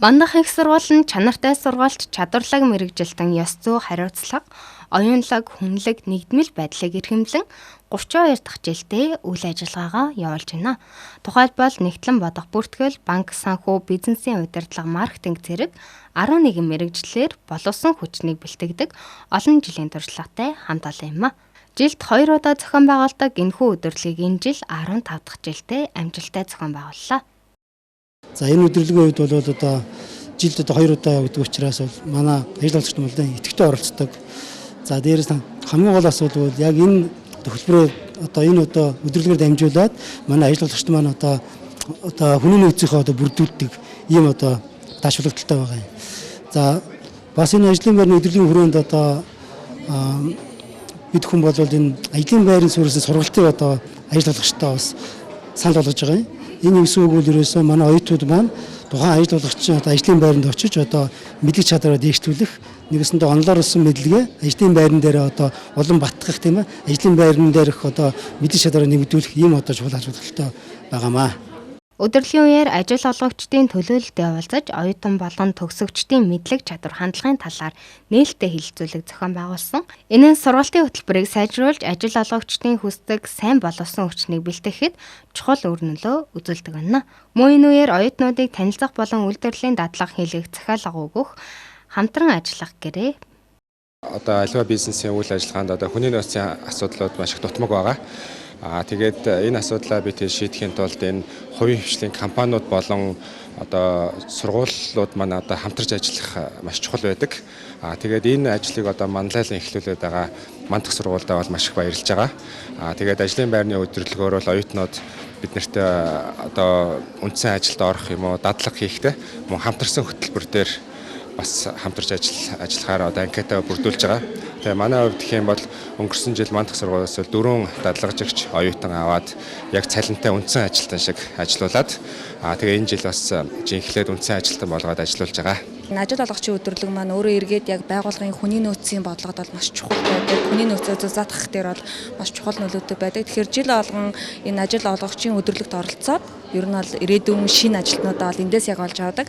Мандах их сургууль нь чанартай сургаалт, чадварлаг мэргэжилтэн, ёс зүй, хариуцлага, оюунлаг, хүнлэг, нэгдмэл байдлыг эрхэмлэн 32 дахь жилдээ үйл ажиллагаагаа явуулж байна. Тухайлбал нэгтлэн бодох бүртгэл, банк, санхүү, бизнесийн удирдлага, маркетинг зэрэг 11 мэргэжлээр боловсон хүчнийг бэлтгэдэг олон жилийн туршлагатай хамт олон юм а. Жилд 2 удаа зохион байгуулдаг энэхүү өдөрлөгийг энэ жил 15 дахь жилдээ амжилттай зохион байгууллаа. За энэ өдрөлгийн үед бол одоо жилд 2 удаа явагддаг учраас манай ажил олгогчид бол идэвхтэй оролцдог. За дээрээс хамгийн гол асуудал бол яг энэ төлбөрөөр одоо энэ өдрөлгөөр дамжуулаад манай ажил олгогчид маань одоо хүний нөөцийнхөө бүрдүүлдэг ийм таашуулагдлалтай байгаа юм. За бас энэ ажлын байрны өдрлийн хүрээнд бид хүн бол энэ ажлын байрны суурьаас сургалтыг ажил олгогчтой бас санал болгож байгаа юм. Энэ гэсэн үг бол ерөөсөө манай оюутнууд маань тухайн ажил олгогчийн ажлын байранд очиж мэдлэг чадвараа дэвшүүлэх нэгэсэндээ онлоор олсон мэдлэгээ ажлын байран дээр улам баттгах тийм ээ ажлын байран дээрх мэдлэг чадвараа нэмэгдүүлэх ийм чухал ажиглалтай байгаамаа. Өдрлийн үеэр ажил олгогчдын төлөөлөлтөд явуулж оюутан болон төгсөгчдийн мэдлэг чадвар хандлагын талаар нээлттэй хэлэлцүүлэг зохион байгуулсан. Энэ нь сургалтын хөтөлбөрийг сайжруулж ажил олгогчдын хүсдэг сайн боловсон хүчнийг бэлтгэхэд чухал үр нөлөө үзүүлдэг байна. Мөн энэ үеэр оюутнуудыг танилцах болон үйлдвэрлэлийн дадлага хийлгэх захиалга өгөх, хамтран ажиллах гэрээ. Аливаа бизнесийн үйл ажиллагаанд хүний нөөцийн асуудлууд маш их дутмаг байгаа. Тэгээд энэ асуудлаа бид шийдэхийн тулд энэ хувийн хвшлийн компаниуд болон сургуулиуд маань хамтарч ажиллах маш чухал байдаг. Тэгээд энэ ажлыг манлайлан эхлүүлээд байгаа мандах сургуультай бол маш их баярлж байгаа. Тэгээд ажлын байрны өдрөлгөөр бол оюутнууд биднэрт үндсэн ажилд орох юм уу, дадлага хийхдээ мөн хамтарсан хөтөлбөр дээр бас хамтарч ажиллахаар анкетаа бүрдүүлж байгаа. Тэгээ манай хувьд гэх юм бол өнгөрсөн жил мандах сургуулиас 4 дадлагжигч оюутан аваад яг цалинтай үндсэн ажилтан шиг ажилуулад тэгээ энэ жил бас жинхлээд үндсэн ажилтан болгоод ажиллаулж байгаа. Ажил олгогчийн өдрөлөг маань өөрөө эргээд яг байгууллагын хүний нөөцийн бодлогод бол маш чухал байдаг. Хүний нөөцөө заатгах дээр бол маш чухал нөлөөтэй байдаг. Тэгэхээр жил болгон энэ ажил олгогчийн өдрөлөгт оролцоод ер нь бол ирээдүйн шинэ ажилтнуудаа бол эндээс яг олж авдаг.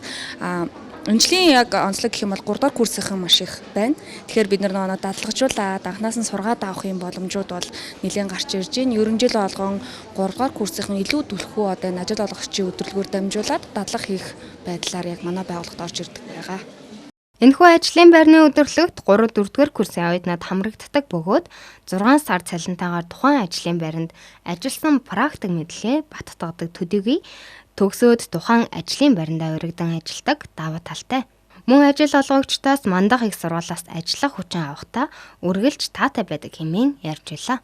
Өнжлийн яг онцлог гэх юм бол 3 дахь курсийнхан маш их байна. Тэгэхээр бид нар дадлагжуулаад анханаас нь сургаад авах юм боломжууд бол нэлээд гарч ирж байна. Ерөн жил болгон 3 дахь курсийнхан илүү түлхүү энэ ажил олгогчийн өдрөлгөөр дамжуулаад дадлага хийх байдлаар яг манай байгууллагад орж ирдэг байгаа. Энэхүү ажлын байрны өдрөлөгт 3-4 курсын оюутнууд хамрагддаг бөгөөд 6 сар цалинтайгаар тухайн ажлын байранд ажилласан практик мэдлэгээ баттгадаг төдийгүй төгсөөд тухайн ажлын байранда урагдан ажилладаг даваа талтай. Мөн ажил олгогчдоос мандах их сургуулиас ажиллах хүчин авахдаа үргэлж таатай байдаг хэмээн ярьж байлаа.